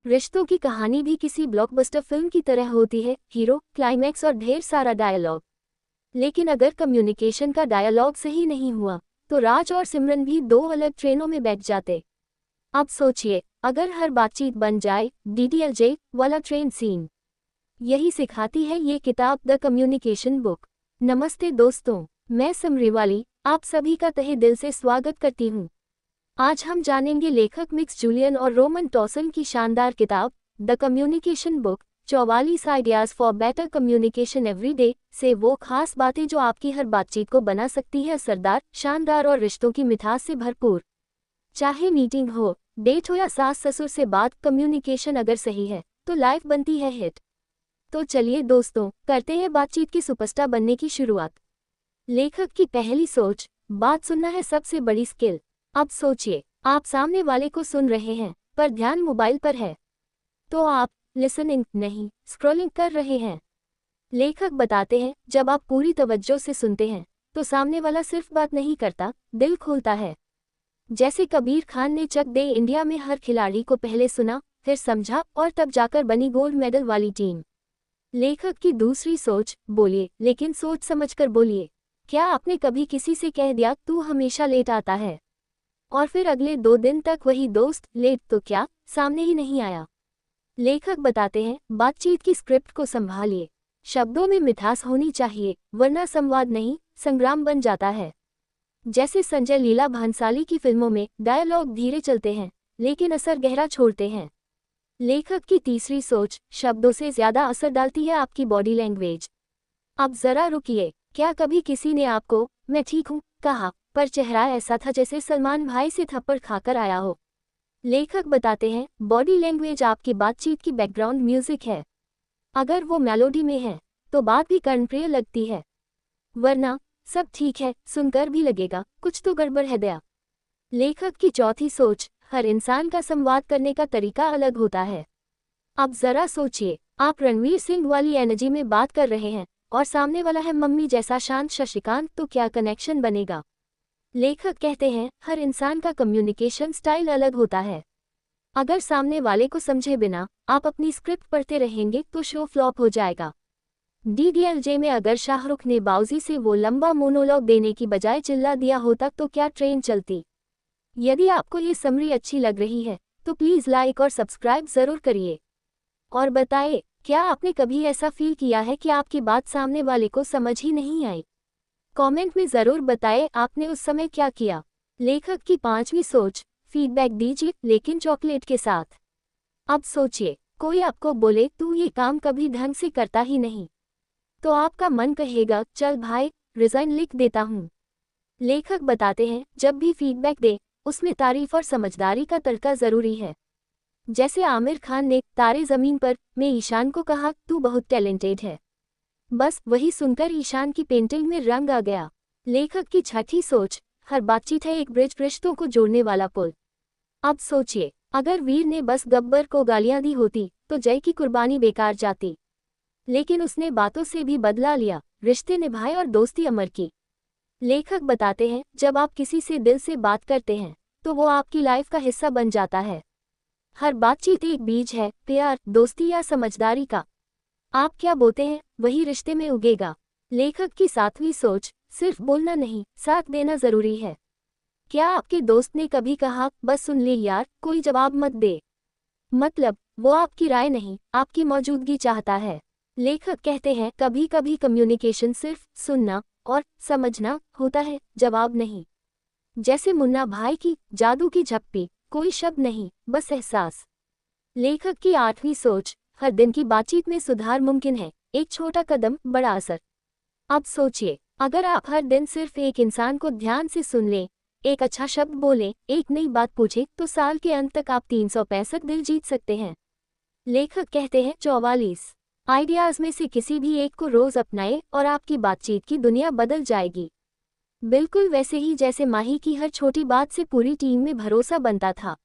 रिश्तों की कहानी भी किसी ब्लॉकबस्टर फिल्म की तरह होती है, हीरो, क्लाइमैक्स और ढेर सारा डायलॉग। लेकिन अगर कम्युनिकेशन का डायलॉग सही नहीं हुआ तो राज और सिमरन भी दो अलग ट्रेनों में बैठ जाते। अब सोचिए, अगर हर बातचीत बन जाए DDLJ वाला ट्रेन सीन। यही सिखाती है ये किताब, द कम्युनिकेशन बुक। नमस्ते दोस्तों, मैं समरीवाली आप सभी का तहे दिल से स्वागत करती हूँ। आज हम जानेंगे लेखक मिक्स जूलियन और रोमन टॉसन की शानदार किताब the communication book, 44 ideas for better communication every day से वो खास बातें जो आपकी हर बातचीत को बना सकती है असरदार, शानदार और रिश्तों की मिठास से भरपूर। चाहे मीटिंग हो, डेट हो या सास ससुर से बात, कम्युनिकेशन अगर सही है तो लाइफ बनती है हिट। तो चलिए दोस्तों, करते हैं बातचीत की सुपरस्टार बनने की शुरुआत। लेखक की पहली सोच, बात सुनना है सबसे बड़ी स्किल। अब सोचिए, आप सामने वाले को सुन रहे हैं पर ध्यान मोबाइल पर है, तो आप लिसनिंग नहीं, स्क्रॉलिंग कर रहे हैं। लेखक बताते हैं, जब आप पूरी तवज्जो से सुनते हैं तो सामने वाला सिर्फ बात नहीं करता, दिल खोलता है। जैसे कबीर खान ने चक दे इंडिया में हर खिलाड़ी को पहले सुना, फिर समझा और तब जाकर बनी गोल्ड मेडल वाली टीम। लेखक की दूसरी सोच, बोलिए लेकिन सोच समझकर बोलिए। क्या आपने कभी किसी से कह दिया तू हमेशा लेट आता है, और फिर अगले 2 दिन तक वही दोस्त लेट तो क्या सामने ही नहीं आया? लेखक बताते हैं, बातचीत की स्क्रिप्ट को संभालिए। शब्दों में मिठास होनी चाहिए, वरना संवाद नहीं संग्राम बन जाता है। जैसे संजय लीला भंसाली की फिल्मों में डायलॉग धीरे चलते हैं लेकिन असर गहरा छोड़ते हैं। लेखक की तीसरी सोच, शब्दों से ज्यादा असर डालती है आपकी बॉडी लैंग्वेज। अब जरा रुकिए, क्या कभी किसी ने आपको मैं ठीक हूँ कहा पर चेहरा ऐसा था जैसे सलमान भाई से थप्पड़ खाकर आया हो? लेखक बताते हैं, बॉडी लैंग्वेज आपकी बातचीत की बैकग्राउंड म्यूजिक है। अगर वो मेलोडी में है तो बात भी कर्णप्रिय लगती है, वरना सब ठीक है सुनकर भी लगेगा कुछ तो गड़बड़ है दया। लेखक की चौथी सोच, हर इंसान का संवाद करने का तरीका अलग होता है। अब जरा सोचिए, आप रणवीर सिंह वाली एनर्जी में बात कर रहे हैं और सामने वाला है मम्मी जैसा शांत शशिकांत, तो क्या कनेक्शन बनेगा? लेखक कहते हैं, हर इंसान का कम्युनिकेशन स्टाइल अलग होता है। अगर सामने वाले को समझे बिना आप अपनी स्क्रिप्ट पढ़ते रहेंगे तो शो फ्लॉप हो जाएगा। DDLJ में अगर शाहरुख ने बाउजी से वो लंबा मोनोलॉग देने की बजाय चिल्ला दिया होता तो क्या ट्रेन चलती? यदि आपको ये समरी अच्छी लग रही है तो प्लीज़ लाइक और सब्सक्राइब ज़रूर करिए। और बताइए, क्या आपने कभी ऐसा फील किया है कि आपकी बात सामने वाले को समझ ही नहीं आई? कमेंट में ज़रूर बताएं आपने उस समय क्या किया। लेखक की पांचवी सोच, फीडबैक दीजिए लेकिन चॉकलेट के साथ। अब सोचिए, कोई आपको बोले तू ये काम कभी ढंग से करता ही नहीं, तो आपका मन कहेगा चल भाई रिजाइन लिख देता हूँ। लेखक बताते हैं, जब भी फीडबैक दे उसमें तारीफ और समझदारी का तड़का जरूरी है। जैसे आमिर खान ने तारे ज़मीन पर में ईशान को कहा तू बहुत टैलेंटेड है, बस वही सुनकर ईशान की पेंटिंग में रंग आ गया। लेखक की छठी सोच, हर बातचीत है एक ब्रिज, रिश्तों को जोड़ने वाला पुल। अब सोचिए, अगर वीर ने बस गब्बर को गालियां दी होती तो जय की कुर्बानी बेकार जाती, लेकिन उसने बातों से भी बदला लिया, रिश्ते निभाए और दोस्ती अमर की। लेखक बताते हैं, जब आप किसी से दिल से बात करते हैं तो वो आपकी लाइफ का हिस्सा बन जाता है। हर बातचीत एक बीज है, प्यार, दोस्ती या समझदारी का। आप क्या बोते हैं वही रिश्ते में उगेगा। लेखक की सातवीं सोच, सिर्फ बोलना नहीं साथ देना जरूरी है। क्या आपके दोस्त ने कभी कहा बस सुन ले यार, कोई जवाब मत दे? मतलब वो आपकी राय नहीं, आपकी मौजूदगी चाहता है। लेखक कहते हैं, कभी कभी कम्युनिकेशन सिर्फ सुनना और समझना होता है, जवाब नहीं। जैसे मुन्ना भाई की जादू की झप्पी, कोई शब्द नहीं बस एहसास। लेखक की आठवीं सोच, हर दिन की बातचीत में सुधार मुमकिन है, एक छोटा कदम बड़ा असर। अब सोचिए, अगर आप हर दिन सिर्फ एक इंसान को ध्यान से सुन लें, एक अच्छा शब्द बोलें, एक नई बात पूछें, तो साल के अंत तक आप 365 दिल जीत सकते हैं। लेखक कहते हैं, 44 आइडियाज में से किसी भी एक को रोज अपनाएं और आपकी बातचीत की दुनिया बदल जाएगी। बिल्कुल वैसे ही जैसे माही की हर छोटी बात से पूरी टीम में भरोसा बनता था।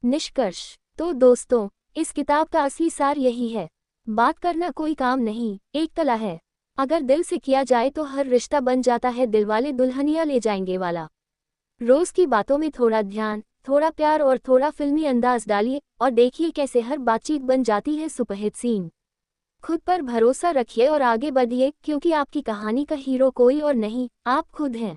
निष्कर्ष, तो दोस्तों, इस किताब का असली सार यही है, बात करना कोई काम नहीं, एक कला है। अगर दिल से किया जाए तो हर रिश्ता बन जाता है दिलवाले दुल्हनिया ले जाएंगे वाला। रोज की बातों में थोड़ा ध्यान, थोड़ा प्यार और थोड़ा फिल्मी अंदाज डालिए और देखिए कैसे हर बातचीत बन जाती है सुपरहिट सीन। खुद पर भरोसा रखिए और आगे बढ़िए, क्योंकि आपकी कहानी का हीरो कोई और नहीं, आप खुद हैं।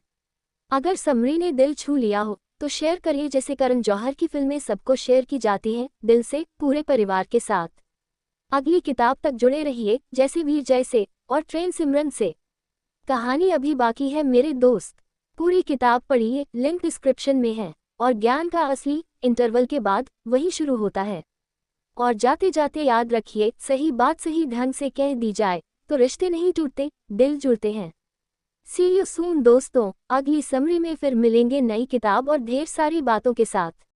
अगर समरी ने दिल छू लिया हो तो शेयर करिए, जैसे करण जौहर की फिल्में सबको शेयर की जाती हैं, दिल से, पूरे परिवार के साथ। अगली किताब तक जुड़े रहिए, जैसे वीर जैसे और ट्रेन सिमरन से। कहानी अभी बाकी है मेरे दोस्त। पूरी किताब पढ़िए, लिंक डिस्क्रिप्शन में है। और ज्ञान का असली इंटरवल के बाद वही शुरू होता है। और जाते जाते याद रखिए, सही बात सही ढंग से कह दी जाए तो रिश्ते नहीं टूटते, दिल जुड़ते हैं। सी यू सून दोस्तों, अगली समरी में फिर मिलेंगे नई किताब और ढेर सारी बातों के साथ।